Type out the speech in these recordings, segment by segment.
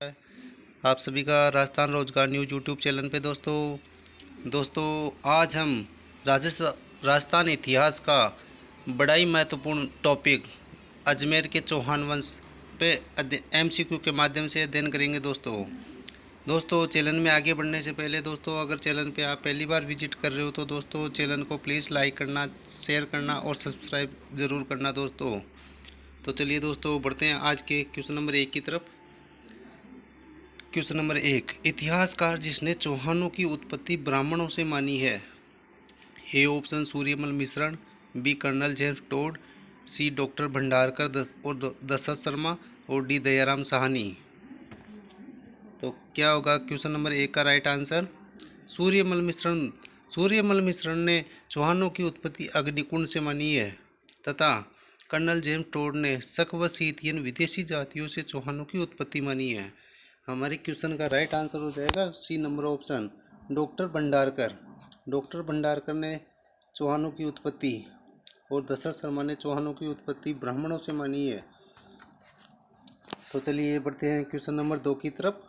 आप सभी का राजस्थान रोजगार न्यूज यूट्यूब चैनल पे दोस्तों आज हम राजस्थान इतिहास का बड़ा ही महत्वपूर्ण टॉपिक अजमेर के चौहान वंश पे एमसीक्यू के माध्यम से अध्ययन करेंगे। दोस्तों चैनल में आगे बढ़ने से पहले दोस्तों अगर चैनल पे आप पहली बार विजिट कर रहे हो तो दोस्तों चैनल को प्लीज़ लाइक करना, शेयर करना और सब्सक्राइब ज़रूर करना दोस्तों। तो चलिए दोस्तों बढ़ते हैं आज के क्वेश्चन नंबर 1 की तरफ। क्वेश्चन नंबर 1, इतिहासकार जिसने चौहानों की उत्पत्ति ब्राह्मणों से मानी है। ए ऑप्शन सूर्यमल मिश्रण, बी कर्नल जेम्स टोड, सी डॉक्टर भंडारकर और दशरथ शर्मा और डी दयाराम साहनी। तो क्या होगा क्वेश्चन नंबर 1 का राइट आंसर? सूर्यमल मिश्रण। सूर्यमल मिश्रण ने चौहानों की उत्पत्ति अग्निकुंड से मानी है तथा कर्नल जेम्स टोड ने शक व सीतियन विदेशी जातियों से चौहानों की उत्पत्ति मानी है। हमारे क्वेश्चन का राइट आंसर हो जाएगा C number option, doctor Bhandarkar. Doctor Bhandarkar ने चौहानों की उत्पत्ति और दशरथ शर्मा ने चौहानों की उत्पत्ति ब्राह्मणों से मानी है। तो चलिए बढ़ते हैं क्वेश्चन नंबर 2 की तरफ।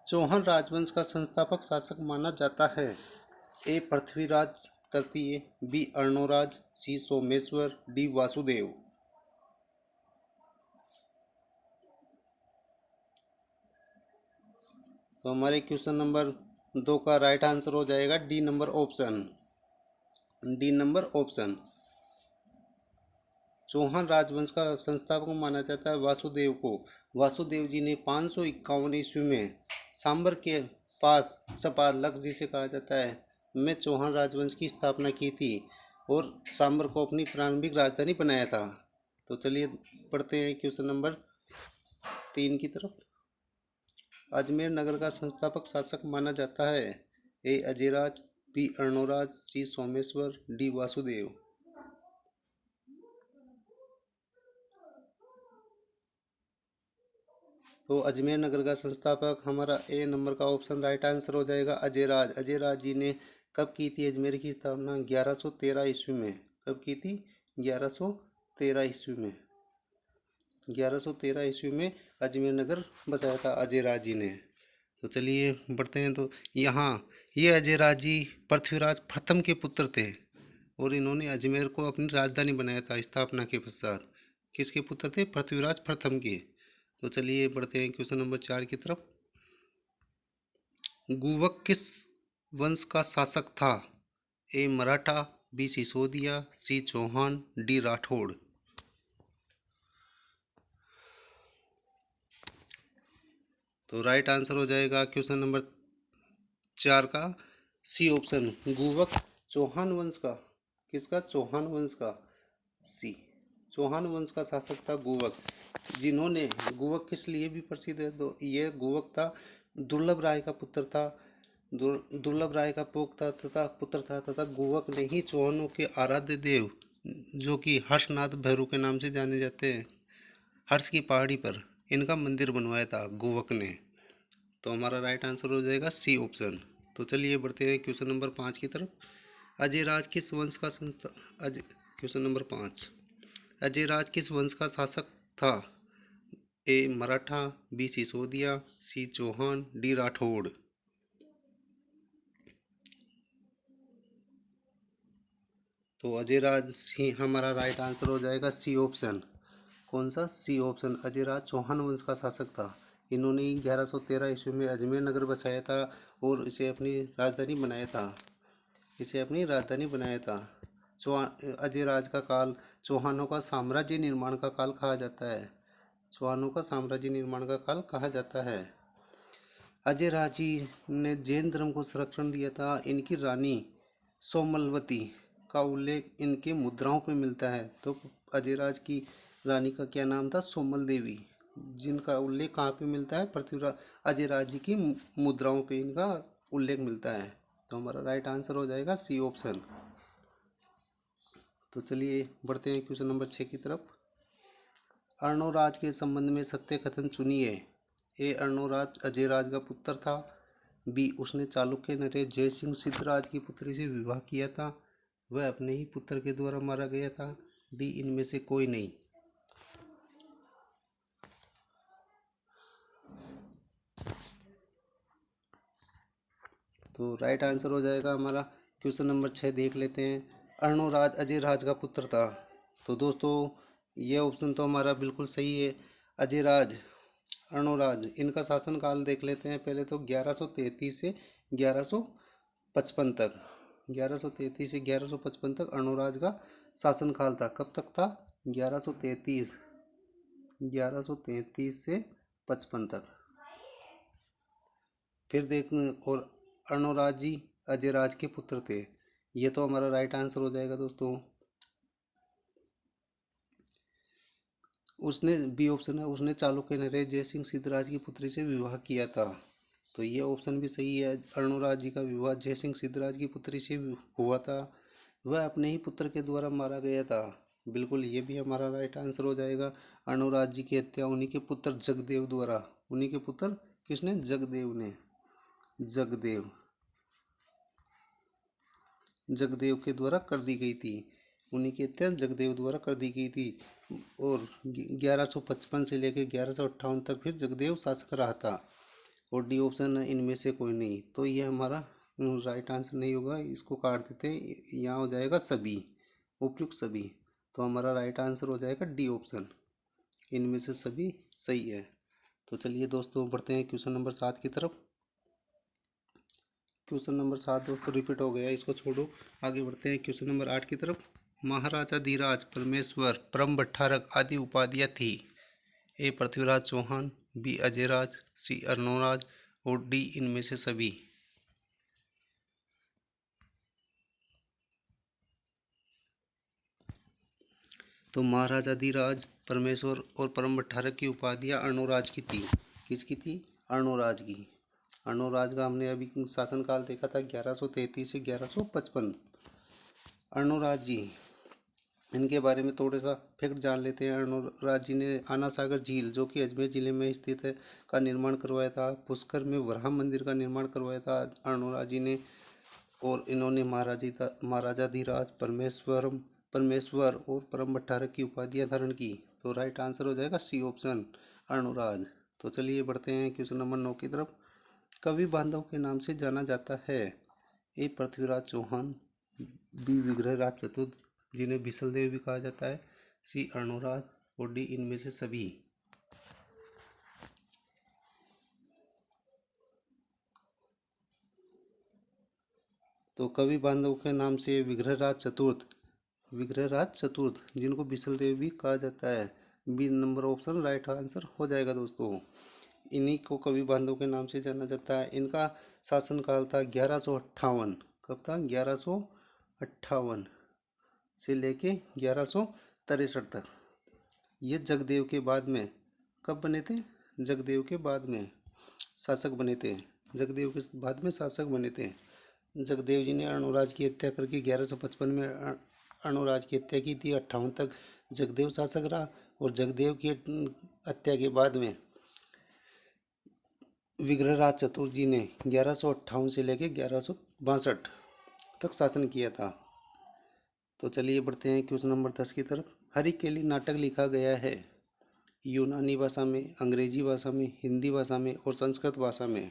चौहान राजवंश का संस्थापक शासक माना जाता है। ए पृथ्वीराज तृतीय, बी अर्णोराज, सी सोमेश्वर, डी वासुदेव। तो हमारे क्वेश्चन नंबर 2 का राइट आंसर हो जाएगा D number option. D number option. Chauhan राजवंश का संस्थापक माना जाता है वासुदेव को। वासुदेव जी ने 551 ईस्वी में सांबर के पास सपालक जिसे कहा जाता है में चौहान राजवंश की स्थापना की थी और सांबर को अपनी प्रारंभिक राजधानी बनाया था। तो चलिए पढ़ते हैं क्वेश्चन नंबर 3 की तरफ। अजमेर नगर का संस्थापक शासक माना जाता है। ए अजयराज, बी अर्णोराज, सी सोमेश्वर, डी वासुदेव। तो अजमेर नगर का संस्थापक हमारा ए नंबर का ऑप्शन राइट आंसर हो जाएगा अजयराज। अजयराज जी ने कब की थी अजमेर की स्थापना? 1113 ईस्वी में। कब की थी? 1113 ईस्वी में। 1113 ईस्वी में अजमेर नगर बसाया था अजयराज जी ने। तो चलिए बढ़ते हैं। तो यहाँ ये अजयराज जी पृथ्वीराज प्रथम के पुत्र थे और इन्होंने अजमेर को अपनी राजधानी बनाया था स्थापना के पश्चात। किसके पुत्र थे? पृथ्वीराज प्रथम के। तो चलिए बढ़ते हैं क्वेश्चन नंबर 4 की तरफ। गुवक किस वंश का शासक था? ए मराठा, बी सिसोदिया, सी चौहान, डी राठौड़। तो राइट आंसर हो जाएगा क्वेश्चन नंबर 4 का सी ऑप्शन, गुवक चौहान वंश का। किसका? चौहान वंश का। सी चौहान वंश का शासक था गुवक, जिन्होंने गुवक किस लिए भी प्रसिद्ध है? तो ये गुवक था दुर्लभ राय का पुत्र था। दुर्लभ राय का पोता तथा पुत्र था तथा गुवक ने ही चौहानों के आराध्य देव जो कि हर्षनाथ भैरव के नाम से जाने जाते हैं, हर्ष की पहाड़ी पर इनका मंदिर बनवाया था गुवक ने। तो हमारा राइट आंसर हो जाएगा सी ऑप्शन। तो चलिए बढ़ते हैं क्वेश्चन नंबर 5 की तरफ। अजयराज किस वंश का क्वेश्चन नंबर 5, अजयराज किस वंश का शासक था? ए मराठा, बी सिसोदिया, सी चौहान, डी राठौड़। तो अजयराज सी हमारा राइट आंसर हो जाएगा सी ऑप्शन। कौन सा? C option. अजयराज चौहान वंश का शासक था। इन्होंने 1113 ईस्वी में अजमेर नगर बसाया था और इसे अपनी राजधानी बनाया था। इसे अपनी राजधानी बनाया था। अजयराज का काल चौहानों का साम्राज्य निर्माण का काल कहा जाता है। चौहानों का साम्राज्य निर्माण का काल कहा जाता है। अजयराज जी ने जैन धर्म को संरक्षण दिया था। इनकी रानी सोमलवती का उल्लेख इनके मुद्राओं पे मिलता है। तो अजयराज की रानी का क्या नाम था? सोमल देवी, जिनका उल्लेख कहाँ पे मिलता है? पृथ्वीराज अजयराज जी की मुद्राओं पे इनका उल्लेख मिलता है। तो हमारा राइट आंसर हो जाएगा सी ऑप्शन। तो चलिए बढ़ते हैं क्वेश्चन नंबर 6 की तरफ। अर्णोराज के संबंध में सत्य कथन चुनिए। ए अर्णोराज अजयराज का पुत्र था, बी उसने चालुक्य नरेश जयसिंह सिद्धराज की पुत्री से विवाह किया था, वह अपने ही पुत्र के द्वारा मारा गया था, डी इनमें से कोई नहीं। तो राइट आंसर हो जाएगा हमारा क्वेश्चन नंबर 6 देख लेते हैं। अर्णोराज अजयराज का पुत्र था। तो दोस्तों ये ऑप्शन तो हमारा बिल्कुल सही है। अजयराज अर्णोराज इनका शासनकाल देख लेते हैं। पहले तो 1133 से 1155 तक, 1133 से 1155 तक अर्णोराज का शासनकाल था। कब तक था? 1133, 1133 से 55 तक। फिर देख, और अर्णोराज जी अजयराज के पुत्र थे। ये तो हमारा राइट आंसर हो जाएगा दोस्तों। उसने बी ऑप्शन है, उसने चालुक्य नरेश जयसिंह सिद्धराज की पुत्री से विवाह किया था। तो ये ऑप्शन भी सही है। अर्णोराज जी का विवाह जयसिंह सिद्धराज की पुत्री से हुआ था। वह अपने ही पुत्र के द्वारा मारा गया था। बिल्कुल, ये भी हमारा राइट आंसर हो जाएगा। अर्णोराज जी की हत्या उन्हीं के पुत्र जगदेव द्वारा, उन्हीं के पुत्र किसने? जगदेव ने, जगदेव, जगदेव के द्वारा कर दी गई थी। उन्हीं की हत्या जगदेव द्वारा कर दी गई थी। और 1155 से लेकर 1158 तक फिर जगदेव शासक रहा था। और डी ऑप्शन है इनमें से कोई नहीं। तो ये हमारा राइट आंसर नहीं होगा, इसको काट देते। यहाँ हो जाएगा सभी, उपयुक्त सभी। तो हमारा राइट आंसर हो जाएगा डी ऑप्शन, इनमें से सभी सही है। तो चलिए दोस्तों बढ़ते हैं क्वेश्चन नंबर 7 की तरफ। क्वेश्चन नंबर 7 दोस्तों रिपीट हो गया, इसको छोड़ो। आगे बढ़ते हैं क्वेश्चन नंबर 8 की तरफ। महाराजा धीराज परमेश्वर परम भट्टारक आदि उपाधियाँ थी। ए पृथ्वीराज चौहान, बी अजयराज, सी अर्णोराज और डी इनमें से सभी। तो महाराजा धीराज परमेश्वर और परम भट्टारक की उपाधियाँ अर्णोराज की थी। किसकी थी? अर्णोराज की। अर्णोराज का हमने अभी शासनकाल देखा था 1133 से 1155। अर्णोराज जी, इनके बारे में थोड़ा सा फैक्ट जान लेते हैं। अर्णोराज जी ने आना सागर झील, जो कि अजमेर जिले में स्थित है, का निर्माण करवाया था। पुष्कर में वराह मंदिर का निर्माण करवाया था अर्णोराज जी ने। और इन्होंने महाराजा धीराज परमेश्वर और परम भट्टारक की उपाधियां धारण की। तो राइट आंसर हो जाएगा सी ऑप्शन, अर्णोराज। तो चलिए बढ़ते हैं क्वेश्चन नंबर 9 की तरफ। कवि बांधव के नाम से जाना जाता है। ए पृथ्वीराज चौहान, बी विग्रहराज चतुर्थ जिन्हें बिसल देव भी कहा जाता है, सी अर्णोराज और डी इनमें से सभी। तो कवि बांधव के नाम से विग्रहराज चतुर्थ जिनको बिसल देव भी कहा जाता है, B number option right answer हो जाएगा दोस्तों। इन्हीं को कवि बांधव के नाम से जाना जाता है। इनका शासनकाल था 1158। कब था? 1158 से लेके 1163 तक। ये जगदेव के बाद में कब बने थे? जगदेव के बाद में शासक बने थे। जगदेव के बाद में शासक बने थे। जगदेव जी ने अर्णोराज की हत्या करके 1155 में अर्णोराज की हत्या की थी। 58 तक जगदेव शासक रहा। और जगदेव की हत्या के बाद में विग्रहराज चतुर्थ जी ने 1158 से लेकर 1162 तक शासन किया था। तो चलिए बढ़ते हैं क्वेश्चन नंबर 10 की तरफ। हरिकेली नाटक लिखा गया है यूनानी भाषा में, अंग्रेजी भाषा में, हिंदी भाषा में और संस्कृत भाषा में।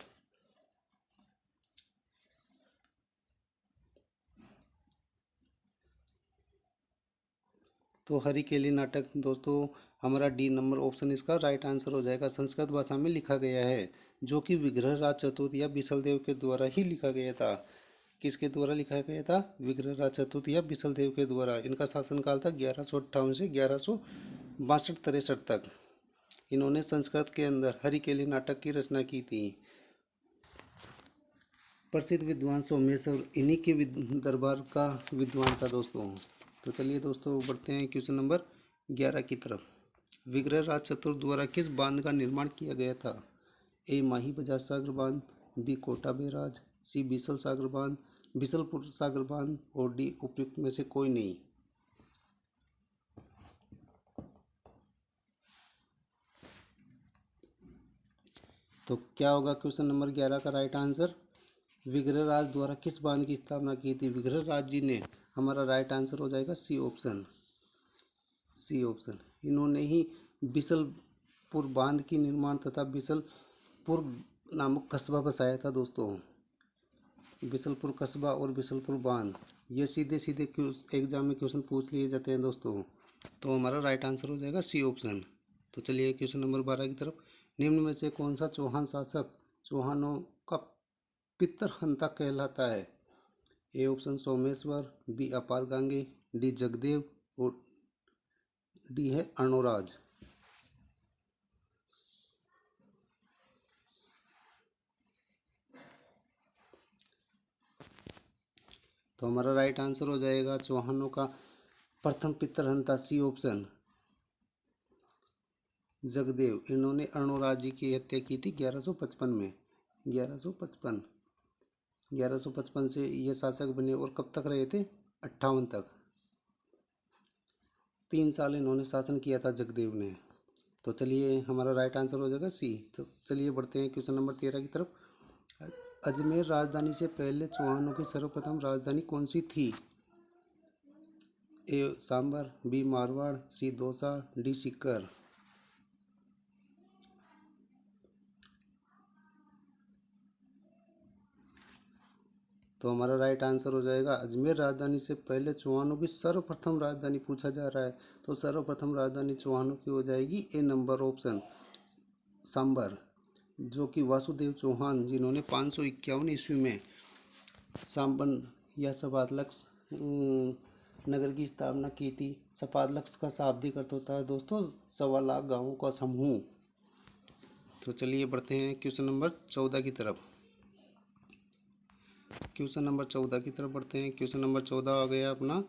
तो हरिकेली नाटक दोस्तों हमारा डी नंबर ऑप्शन इसका राइट आंसर हो जाएगा। संस्कृत भाषा में लिखा गया है, जो कि विग्रहराज चतुर्थ या बिसलदेव के द्वारा ही लिखा गया था। किसके द्वारा लिखा गया था? विग्रहराज चतुर्थ या बिसलदेव के द्वारा। इनका शासनकाल था 1158 से 1162-63 तक। इन्होंने संस्कृत के अंदर हरिकेली नाटक की रचना की थी। प्रसिद्ध विद्वान सोमेश्वर इन्हीं के दरबार का विद्वान था दोस्तों। तो चलिए दोस्तों बढ़ते हैं क्वेश्चन नंबर 11 की तरफ। विग्रहराज चतुर्थ द्वारा किस बांध का निर्माण किया गया था? ए माही बजाज सागर बांध, बी कोटा बैराज, सी बीसल सागर बांध, बीसलपुर सागर बांध और डी उपयुक्त में से कोई नहीं। तो क्या होगा क्वेश्चन नंबर 11 का राइट आंसर? विग्रहराज द्वारा किस बांध की स्थापना की थी? विग्रहराज जी ने। हमारा राइट आंसर हो जाएगा सी ऑप्शन, सी ऑप्शन। इन्होंने ही बिसलपुर बांध की निर्माण तथा बिसलपुर नामक कस्बा बसाया था दोस्तों। बिसलपुर कस्बा और बिसलपुर बांध, ये सीधे सीधे एग्जाम में क्वेश्चन पूछ लिए जाते हैं दोस्तों। तो हमारा राइट आंसर हो जाएगा सी ऑप्शन। तो चलिए क्वेश्चन नंबर 12 की तरफ। निम्न में से कौन सा चौहान शासक चौहानों का पितृहंता कहलाता है? ए ऑप्शन सोमेश्वर, बी अपार गांगे, डी जगदेव और डी है अर्णोराज। तो हमारा राइट आंसर हो जाएगा चौहानों का प्रथम पितृहंता, सी ऑप्शन जगदेव। इन्होंने अर्णोराज जी की हत्या की थी 1155 में। 1155 से ये शासक बने और कब तक रहे थे? 58 तक। 3 साल इन्होंने शासन किया था जगदेव ने। तो चलिए हमारा राइट आंसर हो जाएगा सी। तो चलिए बढ़ते हैं क्वेश्चन नंबर 13 की तरफ। अजमेर राजधानी से पहले चौहानों की सर्वप्रथम राजधानी कौन सी थी? ए सांबर, बी मारवाड़, सी दौसा, डी सीकर। तो हमारा राइट आंसर हो जाएगा अजमेर राजधानी से पहले चौहानों की सर्वप्रथम राजधानी पूछा जा रहा है, तो सर्वप्रथम राजधानी चौहानों की हो जाएगी ए नंबर ऑप्शन सांबर, जो कि वासुदेव चौहान जिन्होंने 551 ईस्वी में सांबन या सपादलक्स नगर की स्थापना की थी। सपादलक्स का शाब्दिक अर्थ होता है दोस्तों 1.25 लाख गाँवों का समूह। तो चलिए बढ़ते हैं क्वेश्चन नंबर 14 की तरफ। क्वेश्चन नंबर 14 की तरफ बढ़ते हैं। क्वेश्चन नंबर 14 आ गया अपना,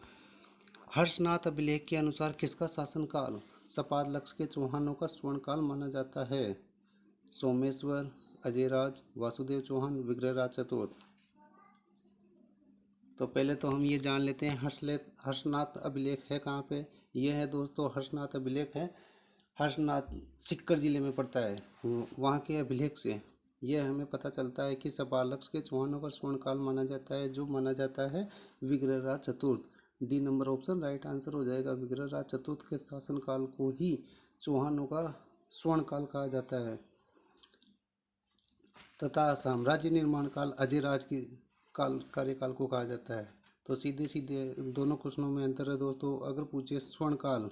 हर्षनाथ अभिलेख के अनुसार किसका शासनकाल सपादलक्स के चौहानों का स्वर्णकाल माना जाता है? सोमेश्वर, अजयराज, वासुदेव चौहान, विग्रहराज चतुर्थ। तो पहले तो हम ये जान लेते हैं हर्षनाथ अभिलेख है कहाँ पे। ये है दोस्तों हर्षनाथ अभिलेख है, हर्षनाथ सीकर जिले में पड़ता है। वहाँ के अभिलेख से यह हमें पता चलता है कि सपादलक्स के चौहानों का स्वर्णकाल माना जाता है, जो माना जाता है विग्रहराज चतुर्थ। D number option right answer हो जाएगा। विग्रहराज चतुर्थ के शासनकाल को ही चौहानों का स्वर्णकाल कहा जाता है, तथा साम्राज्य निर्माण काल अजयराज की कार्यकाल को कहा जाता है। तो सीधे सीधे दोनों क्वेश्चनों में अंतर है दोस्तों। अगर पूछे स्वर्णकाल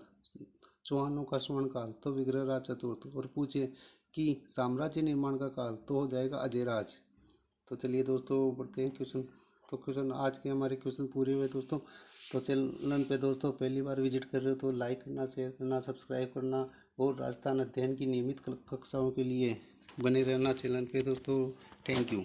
चौहानों का स्वर्णकाल तो विग्रहराज चतुर्थ, और पूछे कि साम्राज्य निर्माण का काल तो हो जाएगा अजयराज। तो चलिए दोस्तों बढ़ते हैं क्वेश्चन। तो क्वेश्चन आज के हमारे क्वेश्चन पूरे हुए दोस्तों। तो चैनल पे दोस्तों पहली बार विजिट कर रहे हो तो लाइक करना, शेयर करना, सब्सक्राइब करना और राजस्थान अध्ययन की नियमित कक्षाओं के लिए बने रहना चैनल पे दोस्तों। Thank you.